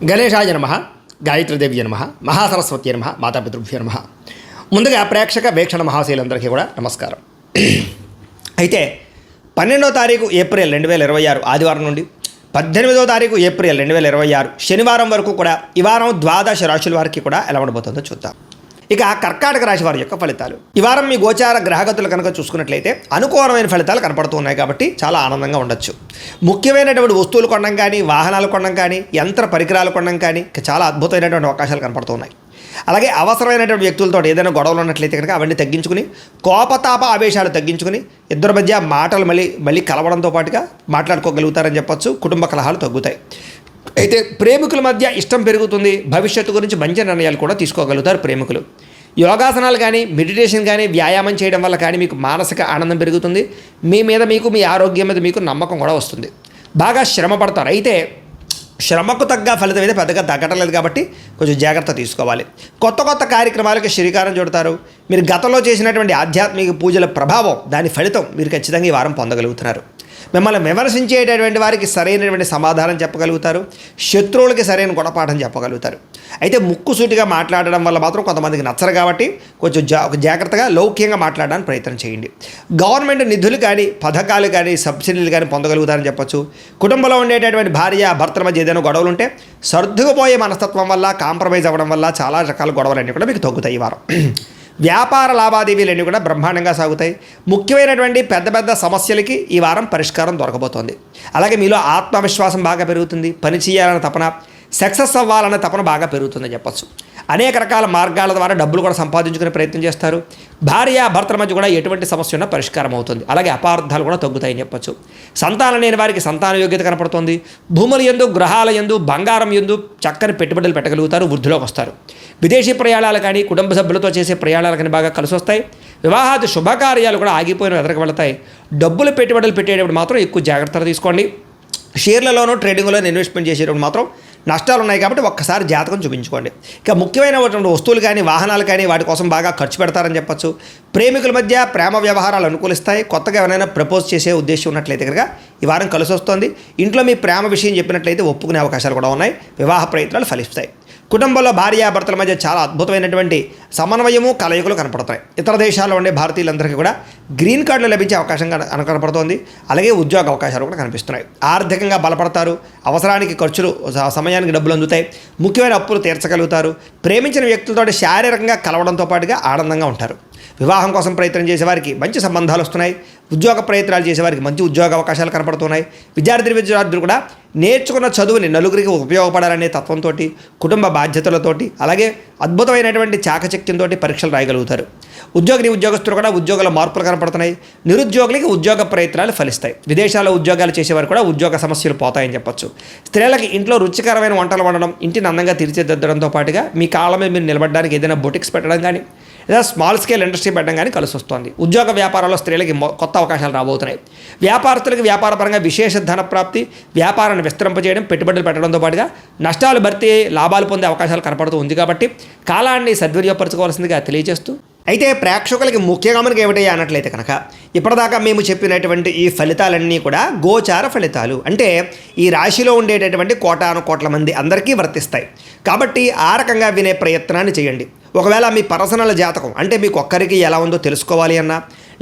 గణేశాయ నమః, గాయత్రీదేవి నమః, మహాసరస్వతి నమః, మాతాపితృభ్యో నమః. ముందుగా ప్రేక్షక వీక్షణ మహాశైలందరికీ కూడా నమస్కారం. అయితే 12వ తారీఖు ఏప్రిల్ 2026 ఆదివారం నుండి 18వ తారీఖు ఏప్రిల్ 2026 శనివారం వరకు కూడా ఈ వారం ద్వాదశ రాశుల వారికి కూడా ఎలా ఉండబోతుందో చూద్దాం. ఇక కర్కాటక రాశి వారి యొక్క ఫలితాలు. ఈ వారం మీ గోచార గ్రహగతులు కనుక చూసుకున్నట్లయితే అనుకూలమైన ఫలితాలు కనపడుతున్నాయి కాబట్టి చాలా ఆనందంగా ఉండొచ్చు. ముఖ్యమైనటువంటి వస్తువులు కొనడం కానీ, వాహనాలు కొనడం కానీ, యంత్ర పరికరాలు కొనడం కానీ చాలా అద్భుతమైనటువంటి అవకాశాలు కనపడుతున్నాయి. అలాగే అవసరమైనటువంటి వ్యక్తులతో ఏదైనా గొడవలు ఉన్నట్లయితే కనుక అవన్నీ తగ్గించుకుని, కోపతాప ఆవేశాలు తగ్గించుకుని, ఇద్దరి మధ్య మాటలు మళ్ళీ కలవడంతో పాటుగా మాట్లాడుకోగలుగుతారని చెప్పొచ్చు. కుటుంబ కలహాలు తగ్గుతాయి. అయితే ప్రేమికుల మధ్య ఇష్టం పెరుగుతుంది. భవిష్యత్తు గురించి మంచి నిర్ణయాలు కూడా తీసుకోగలుగుతారు ప్రేమికులు. యోగాసనాలు కానీ, మెడిటేషన్ కానీ, వ్యాయామం చేయడం వల్ల కానీ మీకు మానసిక ఆనందం పెరుగుతుంది. మీ ఆరోగ్యం మీద మీకు నమ్మకం కూడా వస్తుంది. బాగా శ్రమ పడతారు. అయితే శ్రమకు తగ్గ ఫలితం అయితే పెద్దగా తగ్గటం లేదు కాబట్టి కొంచెం జాగ్రత్త తీసుకోవాలి. కొత్త కార్యక్రమాలకు శ్రీకారం చుడతారు. మీరు గతంలో చేసినటువంటి ఆధ్యాత్మిక పూజల ప్రభావం, దాని ఫలితం మీరు ఖచ్చితంగా ఈ వారం పొందగలుగుతున్నారు. మిమ్మల్ని విమర్శించేటటువంటి వారికి సరైనటువంటి సమాధానం చెప్పగలుగుతారు. శత్రువులకి సరైన గుణపాఠం చెప్పగలుగుతారు. అయితే ముక్కుసూటిగా మాట్లాడడం వల్ల మాత్రం కొంతమందికి నచ్చరు కాబట్టి కొంచెం జాగ్రత్తగా లౌక్యంగా మాట్లాడడానికి ప్రయత్నం చేయండి. గవర్నమెంట్ నిధులు కానీ, పథకాలు కానీ, సబ్సిడీలు కానీ పొందగలుగుతారని చెప్పొచ్చు. కుటుంబంలో ఉండేటటువంటి భార్య భర్తల మధ్య ఏదైనా గొడవలు ఉంటే సర్దుకుపోయే మనస్తత్వం వల్ల, కాంప్రమైజ్ అవ్వడం వల్ల చాలా రకాల గొడవలన్నీ కూడా మీకు తగ్గుతాయి ఈ వారం. వ్యాపార లావాదేవీలన్నీ కూడా బ్రహ్మాండంగా సాగుతాయి. ముఖ్యమైనటువంటి పెద్ద సమస్యలకి ఈ వారం పరిష్కారం దొరకబోతోంది. అలాగే మీలో ఆత్మవిశ్వాసం బాగా పెరుగుతుంది. పని చేయాలన్న తపన, సక్సెస్ అవ్వాలన్న తపన బాగా పెరుగుతుందని చెప్పచ్చు. అనేక రకాల మార్గాల ద్వారా డబ్బులు కూడా సంపాదించుకునే ప్రయత్నం చేస్తారు. భార్య భర్తల మధ్య కూడా ఎటువంటి సమస్య ఉన్నా పరిష్కారం అవుతుంది. అలాగే అపార్థాలు కూడా తగ్గుతాయని చెప్పచ్చు. సంతానం లేని వారికి సంతాన యోగ్యత కనపడుతుంది. భూముల యందు, గ్రహాల యందు, బంగారం యందు చక్కని పెట్టుబడులు పెట్టగలుగుతారు. వృద్ధిలోకి వస్తారు. విదేశీ ప్రయాణాలు కానీ, కుటుంబ సభ్యులతో చేసే ప్రయాణాలు కానీ బాగా కలిసి వస్తాయి. వివాహాది శుభకార్యాలు కూడా ఆగిపోయిన ఎదరికి వెళతాయి. డబ్బులు పెట్టుబడులు పెట్టేటప్పుడు మాత్రం ఎక్కువ జాగ్రత్తలు తీసుకోండి. షేర్లలోనూ ట్రేడింగ్లోనూ ఇన్వెస్ట్మెంట్ చేసేటప్పుడు మాత్రం నష్టాలు ఉన్నాయి కాబట్టి ఒక్కసారి జాతకం చూపించుకోండి. ఇక ముఖ్యమైనటువంటి వస్తువులు కానీ, వాహనాలు కానీ వాటి కోసం బాగా ఖర్చు పెడతారని చెప్పచ్చు. ప్రేమికుల మధ్య ప్రేమ వ్యవహారాలు అనుకూలిస్తాయి. కొత్తగా ఎవరైనా ప్రపోజ్ చేసే ఉద్దేశం ఉన్నట్లయితే కనుక ఈ వారం కలిసి వస్తుంది. ఇంట్లో మీ ప్రేమ విషయం చెప్పినట్లయితే ఒప్పుకునే అవకాశాలు కూడా ఉన్నాయి. వివాహ ప్రయత్నాలు ఫలిస్తాయి. కుటుంబంలో భార్యాభర్తల మధ్య చాలా అద్భుతమైనటువంటి సమన్వయము, కలయికలు కనపడతాయి. ఇతర దేశాల్లో ఉండే భారతీయులందరికీ కూడా గ్రీన్ కార్డులు లభించే అవకాశం కనపడుతోంది. అలాగే ఉద్యోగ అవకాశాలు కూడా కనిపిస్తున్నాయి. ఆర్థికంగా బలపడతారు. అవసరానికి ఖర్చులు, సమయానికి డబ్బులు అందుతాయి. ముఖ్యమైన అప్పులు తీర్చగలుగుతారు. ప్రేమించిన వ్యక్తులతో శారీరకంగా కలవడంతో పాటుగా ఆనందంగా ఉంటారు. వివాహం కోసం ప్రయత్నం చేసేవారికి మంచి సంబంధాలు వస్తున్నాయి. ఉద్యోగ ప్రయత్నాలు చేసేవారికి మంచి ఉద్యోగ అవకాశాలు కనపడుతున్నాయి. విద్యార్థులు కూడా నేర్చుకున్న చదువుని నలుగురికి ఉపయోగపడాలనే తత్వంతో, కుటుంబ బాధ్యతలతోటి, అలాగే అద్భుతమైనటువంటి చాకచక్యంతో పరీక్షలు రాయగలుగుతారు. ఉద్యోగస్తులు కూడా ఉద్యోగాల మార్పులు కనపడుతున్నాయి. నిరుద్యోగులకి ఉద్యోగ ప్రయత్నాలు ఫలిస్తాయి. విదేశాల్లో ఉద్యోగాలు చేసేవారు కూడా ఉద్యోగ సమస్యలు పోతాయని చెప్పొచ్చు. స్త్రీలకి ఇంట్లో రుచికరమైన వంటలు వండడం, ఇంటిని అందంగా తీర్చిదిద్దడంతో పాటుగా మీ కాళ్ళ మీద మీరు నిలబడడానికి ఏదైనా బొటిక్స్ పెట్టడం కానీ, లేదా స్మాల్ స్కేల్ ఇండస్ట్రీ పెట్టడం కానీ కలిసి వస్తుంది. ఉద్యోగ వ్యాపారాల్లో స్త్రీలకి కొత్త అవకాశాలు రాబోతున్నాయి. వ్యాపారస్తులకి వ్యాపారపరంగా విశేష ధన ప్రాప్తి, వ్యాపారాన్ని విస్తరింపజేయడం, పెట్టుబడులు పెట్టడంతో పాటుగా నష్టాలు భర్తీ, లాభాలు పొందే అవకాశాలు కనపడుతూ ఉంది కాబట్టి కాలాన్ని సద్వినియోగపరచుకోవాల్సిందిగా తెలియజేస్తూ, అయితే ప్రేక్షకులకి ముఖ్యంగా మనకి ఏమిటయ్యా అన్నట్లయితే కనుక ఇప్పటిదాకా మేము చెప్పినటువంటి ఈ ఫలితాలన్నీ కూడా గోచార ఫలితాలు. అంటే ఈ రాశిలో ఉండేటటువంటి కోటాను మంది అందరికీ వర్తిస్తాయి. కాబట్టి ఆ రకంగా వినే ప్రయత్నాన్ని చేయండి. ఒకవేళ మీ పర్సనల్ జాతకం అంటే మీకు ఒక్కరికి ఎలా ఉందో తెలుసుకోవాలి అన్నా,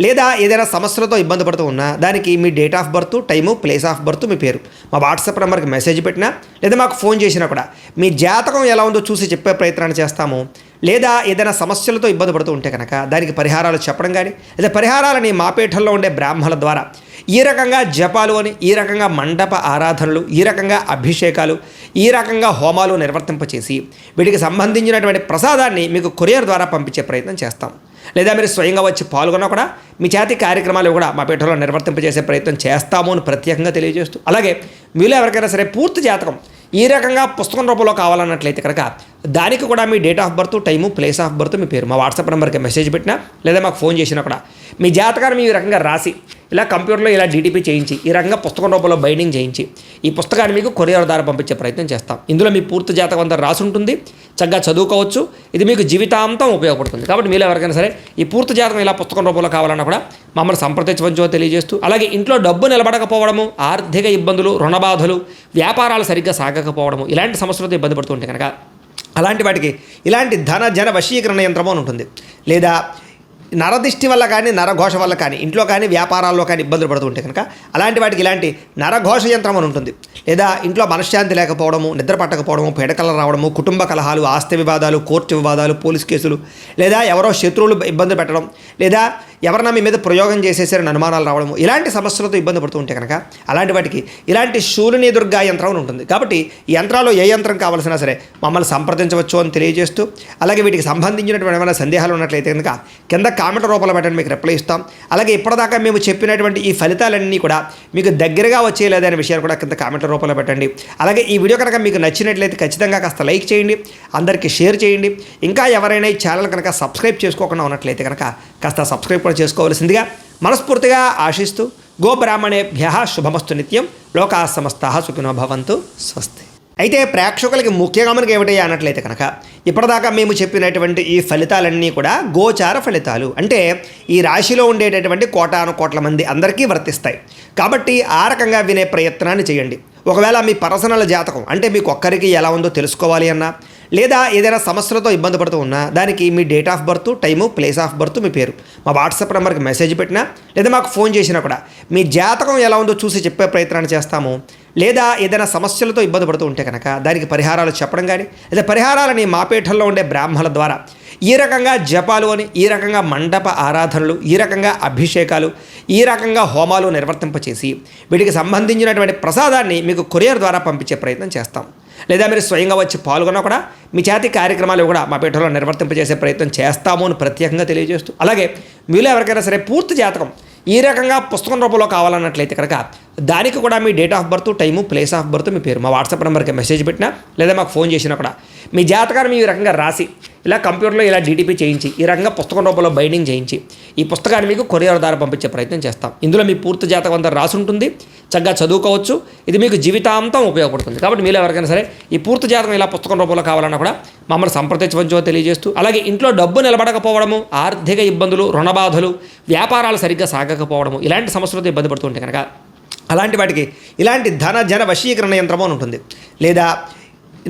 లేదా ఏదైనా సమస్యలతో ఇబ్బంది పడుతూ ఉన్నా, దానికి మీ date of birth, time, place of birth, మీ పేరు మా వాట్సాప్ నెంబర్కి మెసేజ్ పెట్టినా, లేదా మాకు ఫోన్ చేసినా కూడా మీ జాతకం ఎలా ఉందో చూసి చెప్పే ప్రయత్నాన్ని చేస్తాము. లేదా ఏదైనా సమస్యలతో ఇబ్బంది పడుతూ ఉంటే కనుక దానికి పరిహారాలు చెప్పడం కానీ, లేదా పరిహారాలని మా పీఠంలో ఉండే బ్రాహ్మణుల ద్వారా ఈ రకంగా జపాలు అని, ఈ రకంగా మండప ఆరాధనలు, ఈ రకంగా అభిషేకాలు, ఈ రకంగా హోమాలు నిర్వర్తింపచేసి వీటికి సంబంధించినటువంటి ప్రసాదాన్ని మీకు కొరియర్ ద్వారా పంపించే ప్రయత్నం చేస్తాం. లేదా మీరు స్వయంగా వచ్చి పాల్గొన్నా కూడా మీ చేతి కార్యక్రమాలు కూడా మా పీఠంలో నిర్వర్తింపజేసే ప్రయత్నం చేస్తాము అని ప్రత్యేకంగా తెలియజేస్తూ, అలాగే మీలో ఎవరికైనా సరే పూర్తి జాతకం ఈ రకంగా పుస్తకం రూపంలో కావాలన్నట్లయితే కనుక దానికి కూడా మీ date of birth, time, place of birth, మీ పేరు మా వాట్సాప్ నెంబర్కి మెసేజ్ పెట్టినా, లేదా మాకు ఫోన్ చేసినా కూడా మీ జాతకాన్ని ఈ రకంగా రాసి ఇలా కంప్యూటర్లో ఇలా డీటీపీ చేయించి ఈ రకంగా పుస్తకం రూపంలో బైండింగ్ చేయించి ఈ పుస్తకాన్ని మీకు కొరియర్ ద్వారా పంపించే ప్రయత్నం చేస్తాం. ఇందులో మీ పూర్తి జాతకం అంతా రాసి ఉంటుంది, చక్కగా చదువుకోవచ్చు. ఇది మీకు జీవితాంతం ఉపయోగపడుతుంది. కాబట్టి మీరు ఎవరికైనా సరే ఈ పూర్తి జాతకం ఇలా పుస్తకం రూపంలో కావాలన్నా కూడా మమ్మల్ని సంప్రదించవచ్చో తెలియజేస్తూ, అలాగే ఇంట్లో డబ్బు నిలబడకపోవడము, ఆర్థిక ఇబ్బందులు, రుణబాధలు, వ్యాపారాలు సరిగ్గా సాగకపోవడము, ఇలాంటి సమస్యలతో ఇబ్బంది పడుతుంటే కనుక అలాంటి వాటికి ఇలాంటి జన వశీకరణ యంత్రము అని ఉంటుంది. లేదా నరదిష్టి వల్ల కానీ నరఘోష వల్ల కానీ ఇంట్లో కానీ వ్యాపారాల్లో కానీ ఇబ్బందులు పడుతుంటే కనుక అలాంటి వాటికి ఇలాంటి నరఘోష యంత్రం అని ఉంటుంది. లేదా ఇంట్లో మనశ్శాంతి లేకపోవడము, నిద్ర పట్టకపోవడము, పీడకలు రావడము, కుటుంబ కలహాలు, ఆస్తి వివాదాలు, కోర్టు వివాదాలు, పోలీస్ కేసులు, లేదా ఎవరో శత్రువులు ఇబ్బంది పెట్టడం, లేదా ఎవరన్నా మీ మీద ప్రయోగం చేసేసారని అనుమానాలు రావడము, ఇలాంటి సమస్యలతో ఇబ్బంది పడుతూ ఉంటే కనుక అలాంటి వాటికి ఇలాంటి శూలిని దుర్గా యంత్రం అని ఉంటుంది. కాబట్టి ఈ యంత్రాల్లో ఏ యంత్రం కావాల్సినా సరే మమ్మల్ని సంప్రదించవచ్చు అని తెలియజేస్తూ, అలాగే వీటికి సంబంధించినటువంటి ఏమైనా సందేహాలు ఉన్నట్లయితే కనుక కింద కామెంట్ రూపంలో పెట్టండి, మీకు రిప్లై ఇస్తాం. అలాగే ఇప్పటిదాకా మేము చెప్పినటువంటి ఈ ఫలితాలన్నీ కూడా మీకు దగ్గరగా వచ్చేయలేదా అనే విషయాన్ని కూడా కింద కామెంట్ రూపంలో పెట్టండి. అలాగే ఈ వీడియో కనుక మీకు నచ్చినట్లయితే ఖచ్చితంగా కాస్త లైక్ చేయండి, అందరికీ షేర్ చేయండి. ఇంకా ఎవరైనా ఈ ఛానల్ కనుక సబ్స్క్రైబ్ చేసుకోకుండా ఉన్నట్లయితే కనుక కాస్త సబ్స్క్రైబ్ కూడా చేసుకోవాల్సిందిగా మనస్ఫూర్తిగా ఆశిస్తూ, గోబ్రాహ్మణేభ్యః శుభమస్తు నిత్యం, లోకాః సమస్తాః సుఖినో భవంతు, స్వస్తి. అయితే ప్రేక్షకులకి ముఖ్యంగా మనకి ఏమిటయ్యా అన్నట్లయితే కనుక ఇప్పటిదాకా మేము చెప్పినటువంటి ఈ ఫలితాలన్నీ కూడా గోచార ఫలితాలు, అంటే ఈ రాశిలో ఉండేటటువంటి కోటాను కోట్ల మంది అందరికీ వర్తిస్తాయి. కాబట్టి ఆ రకంగా వినే ప్రయత్నాన్ని చేయండి. ఒకవేళ మీ పర్సనల్ జాతకం అంటే మీకు ఒక్కరికి ఎలా ఉందో తెలుసుకోవాలి అన్నా, లేదా ఏదైనా సమస్యలతో ఇబ్బంది పడుతూ ఉన్నా దానికి మీ date of birth, time, place of birth, మీ పేరు మా వాట్సాప్ నెంబర్కి మెసేజ్ పెట్టినా, లేదా మాకు ఫోన్ చేసినా కూడా మీ జాతకం ఎలా ఉందో చూసి చెప్పే ప్రయత్నాన్ని చేస్తాము. లేదా ఏదైనా సమస్యలతో ఇబ్బంది పడుతూ ఉంటే కనుక దానికి పరిహారాలు చెప్పడం కానీ, లేదా పరిహారాలని మా పీఠంలో ఉండే బ్రాహ్మణుల ద్వారా ఈ రకంగా జపాలు అని, ఈ రకంగా మండప ఆరాధనలు, ఈ రకంగా అభిషేకాలు, ఈ రకంగా హోమాలు నిర్వర్తింపచేసి వీటికి సంబంధించినటువంటి ప్రసాదాన్ని మీకు కొరియర్ ద్వారా పంపించే ప్రయత్నం చేస్తాం. లేదా మీరు స్వయంగా వచ్చి పాల్గొన్నా కూడా మీ చేతి కార్యక్రమాలు కూడా మా పీఠంలో నిర్వర్తింపజేసే ప్రయత్నం చేస్తాము అని ప్రత్యేకంగా తెలియజేస్తూ, అలాగే మీలో ఎవరికైనా సరే పూర్తి జాతకం ఈ రకంగా పుస్తకం రూపంలో కావాలన్నట్లయితే కనుక దానికి కూడా మీ date of birth, time, place of birth, మీ పేరు మా వాట్సాప్ నెంబర్కి మెసేజ్ పెట్టినా, లేదా మాకు ఫోన్ చేసినా కూడా మీ జాతకాన్ని ఈ రకంగా రాసి ఇలా కంప్యూటర్లో ఇలా డీటీపీ చేయించి ఈ రకంగా పుస్తకం రూపంలో బైండింగ్ చేయించి ఈ పుస్తకాన్ని మీకు కొరియర్ ద్వారా పంపించే ప్రయత్నం చేస్తాం. ఇందులో మీ పూర్తి జాతకం అంతా రాసి ఉంటుంది, చక్కగా చదువుకోవచ్చు. ఇది మీకు జీవితాంతం ఉపయోగపడుతుంది. కాబట్టి మీరు ఎవరికైనా సరే ఈ పూర్తి జాతకం ఇలా పుస్తకం రూపంలో కావాలన్నా కూడా మమ్మల్ని సంప్రదించవచ్చో తెలియజేస్తూ, అలాగే ఇంట్లో డబ్బు నిలబడకపోవడము, ఆర్థిక ఇబ్బందులు, రుణబాధలు, వ్యాపారాలు సరిగ్గా సాగకపోవడము, ఇలాంటి సమస్యలతో ఇబ్బంది పడుతుంటే కనుక అలాంటి వాటికి ఇలాంటి జన వశీకరణ యంత్రము అని ఉంటుంది. లేదా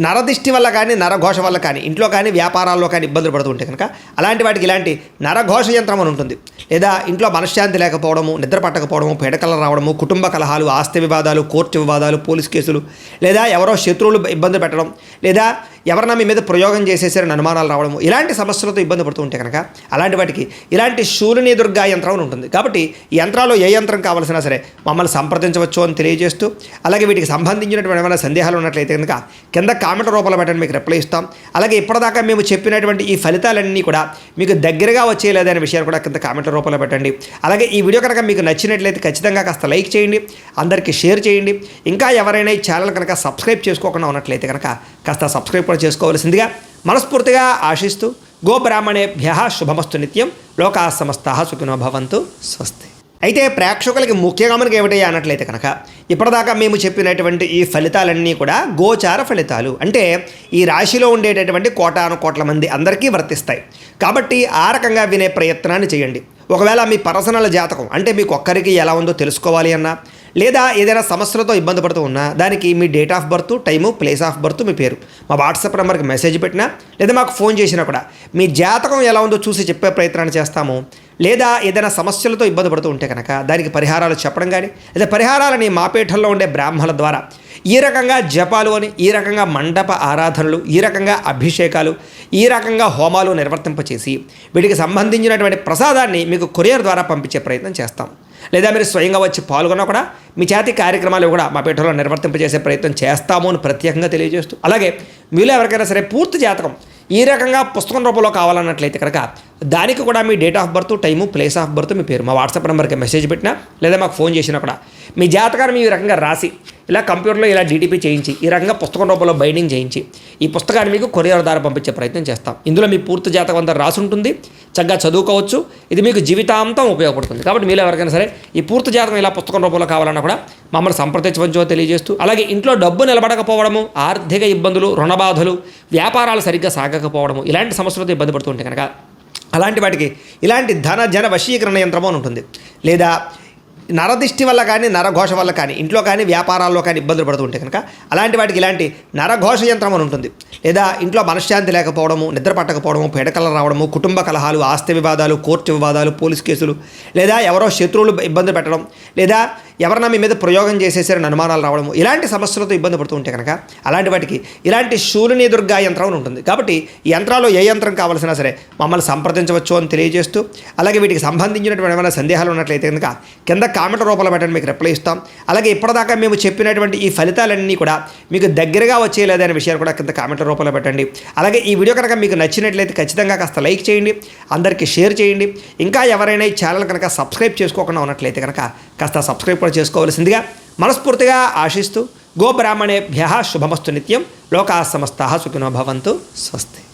నరదిష్టి వల్ల కానీ నరఘోష వల్ల కానీ ఇంట్లో కానీ వ్యాపారాల్లో కానీ ఇబ్బందులు పడుతుంటే కనుక అలాంటి వాటికి ఇలాంటి నరఘోష యంత్రం అని ఉంటుంది. లేదా ఇంట్లో మనశ్శాంతి లేకపోవడము, నిద్ర పట్టకపోవడము, పీడకలు రావడము, కుటుంబ కలహాలు, ఆస్తి వివాదాలు, కోర్టు వివాదాలు, పోలీస్ కేసులు, లేదా ఎవరో శత్రువులు ఇబ్బంది పెట్టడం, లేదా ఎవరన్నా మీ మీద ప్రయోగం చేసేసారని అనుమానాలు రావడము, ఇలాంటి సమస్యలతో ఇబ్బంది పడుతూ ఉంటే కనుక అలాంటి వాటికి ఇలాంటి శూలిని దుర్గా యంత్రం అని ఉంటుంది. కాబట్టి ఈ యంత్రాల్లో ఏ యంత్రం కావాల్సినా సరే మమ్మల్ని సంప్రదించవచ్చు అని తెలియజేస్తూ, అలాగే వీటికి సంబంధించినటువంటి ఏమైనా సందేహాలు ఉన్నట్లయితే కనుక కింద కామెంట్ రూపంలో పెట్టండి, మీకు రిప్లై ఇస్తాం. అలాగే ఇప్పటిదాకా మేము చెప్పినటువంటి ఈ ఫలితాలన్నీ కూడా మీకు దగ్గరగా వచ్చేయలేదా అనే విషయాన్ని కూడా కింద కామెంట్ రూపంలో పెట్టండి. అలాగే ఈ వీడియో కనుక మీకు నచ్చినట్లయితే ఖచ్చితంగా కాస్త లైక్ చేయండి, అందరికీ షేర్ చేయండి. ఇంకా ఎవరైనా ఈ ఛానల్ కనుక సబ్స్క్రైబ్ చేసుకోకుండా ఉన్నట్లయితే కనుక కాస్త సబ్స్క్రైబ్ కూడా చేసుకోవాల్సిందిగా మనస్ఫూర్తిగా ఆశిస్తూ, గోబ్రాహ్మణేభ్యః శుభమస్తు నిత్యం, లోకాః సమస్తాః సుఖినో భవంతు, స్వస్తి. అయితే ప్రేక్షకులకి ముఖ్యంగా మనకి ఏమిటయ్యా అన్నట్లయితే కనుక ఇప్పటిదాకా మేము చెప్పినటువంటి ఈ ఫలితాలన్నీ కూడా గోచార ఫలితాలు, అంటే ఈ రాశిలో ఉండేటటువంటి కోటాను కోట్ల మంది అందరికీ వర్తిస్తాయి. కాబట్టి ఆ రకంగా వినే ప్రయత్నాన్ని చేయండి. ఒకవేళ మీ పర్సనల్ జాతకం అంటే మీకు ఒక్కరికి ఎలా ఉందో తెలుసుకోవాలి అన్నా, లేదా ఏదైనా సమస్యలతో ఇబ్బంది పడుతూ ఉన్నా దానికి మీ date of birth, time, place of birth, మీ పేరు మా వాట్సాప్ నెంబర్కి మెసేజ్ పెట్టినా, లేదా మాకు ఫోన్ చేసినా కూడా మీ జాతకం ఎలా ఉందో చూసి చెప్పే ప్రయత్నాన్ని చేస్తాము. లేదా ఏదైనా సమస్యలతో ఇబ్బంది పడుతూ ఉంటే కనుక దానికి పరిహారాలు చెప్పడం కానీ, లేదా పరిహారాలని మా పీఠంలో ఉండే బ్రాహ్మణుల ద్వారా ఈ రకంగా జపాలు అని, ఈ రకంగా మండప ఆరాధనలు, ఈ రకంగా అభిషేకాలు, ఈ రకంగా హోమాలు నిర్వర్తింపచేసి వీటికి సంబంధించినటువంటి ప్రసాదాన్ని మీకు కొరియర్ ద్వారా పంపించే ప్రయత్నం చేస్తాం. లేదా మీరు స్వయంగా వచ్చి పాల్గొన్నా కూడా మీ చేతి కార్యక్రమాలు కూడా మా పీఠంలో నిర్వర్తింపజేసే ప్రయత్నం చేస్తాము అని ప్రత్యేకంగా తెలియజేస్తూ, అలాగే మీలో ఎవరికైనా సరే పూర్తి జాతకం ఈ రకంగా పుస్తకం రూపంలో కావాలన్నట్లయితే కనుక దానికి కూడా మీ date of birth, time, place of birth, మీ పేరు మా వాట్సాప్ నెంబర్కి మెసేజ్ పెట్టినా, లేదా మాకు ఫోన్ చేసినా కూడా మీ జాతకాన్ని ఈ రకంగా రాసి ఇలా కంప్యూటర్లో ఇలా డీటీపీ చేయించి ఈ రకంగా పుస్తకం రూపంలో బైండింగ్ చేయించి ఈ పుస్తకాన్ని మీకు కొరియర్ ద్వారా పంపించే ప్రయత్నం చేస్తాం. ఇందులో మీ పూర్తి జాతకం అంతా రాసి ఉంటుంది, చక్కగా చదువుకోవచ్చు. ఇది మీకు జీవితాంతం ఉపయోగపడుతుంది. కాబట్టి మీరు ఎవరికైనా సరే ఈ పూర్తి జాతకం ఇలా పుస్తకం రూపంలో కావాలన్నా కూడా మమ్మల్ని సంప్రదించవచ్చో తెలియజేస్తూ, అలాగే ఇంట్లో డబ్బు నిలబడకపోవడము, ఆర్థిక ఇబ్బందులు, రుణ బాధలు, వ్యాపారాలు సరిగ్గా సాగకపోవడము, ఇలాంటి సమస్యలతో ఇబ్బంది పడుతుంటే కనుక అలాంటి వాటికి ఇలాంటి ధన జన వశీకరణ యంత్రము అని ఉంటుంది. లేదా నరదిష్టి వల్ల కానీ నరఘోష వల్ల కానీ ఇంట్లో కానీ వ్యాపారాల్లో కానీ ఇబ్బందులు పడుతుంటే కనుక అలాంటి వాటికి ఇలాంటి నరఘోష యంత్రం అని ఉంటుంది. లేదా ఇంట్లో మనశ్శాంతి లేకపోవడము, నిద్ర పట్టకపోవడము, పీడకలు రావడము, కుటుంబ కలహాలు, ఆస్తి వివాదాలు, కోర్టు వివాదాలు, పోలీస్ కేసులు, లేదా ఎవరో శత్రువులు ఇబ్బంది పెట్టడం, లేదా ఎవరన్నా మీ మీద ప్రయోగం చేసేసారని అనుమానాలు రావడము, ఇలాంటి సమస్యలతో ఇబ్బంది పడుతూ ఉంటే కనుక అలాంటి వాటికి ఇలాంటి శూలిని దుర్గా యంత్రం అని ఉంటుంది. కాబట్టి ఈ యంత్రాలు ఏ యంత్రం కావాల్సినా సరే మమ్మల్ని సంప్రదించవచ్చు అని తెలియజేస్తూ, అలాగే వీటికి సంబంధించినటువంటి ఏమైనా సందేహాలు ఉన్నట్లయితే కనుక కింద కామెంట్ రూపంలో పెట్టండి, మీకు రిప్లై ఇస్తాం. అలాగే ఇప్పటిదాకా మేము చెప్పినటువంటి ఈ ఫలితాలన్నీ కూడా మీకు దగ్గరగా వచ్చేయలేదనే విషయాలు కూడా కింద కామెంట్ రూపంలో పెట్టండి. అలాగే ఈ వీడియో కనుక మీకు నచ్చినట్లయితే ఖచ్చితంగా కాస్త లైక్ చేయండి, అందరికీ షేర్ చేయండి. ఇంకా ఎవరైనా ఈ ఛానల్ కనుక సబ్స్క్రైబ్ చేసుకోకుండా ఉన్నట్లయితే కనుక కాస్త సబ్స్క్రైబ్ కూడా చేసుకోవాల్సిందిగా మనస్ఫూర్తిగా ఆశిస్తూ, గోబ్రాహ్మణేభ్యః శుభమస్తు నిత్యం, లోకాः సమస్తాः సుఖినో భవంతు. స్వస్తి.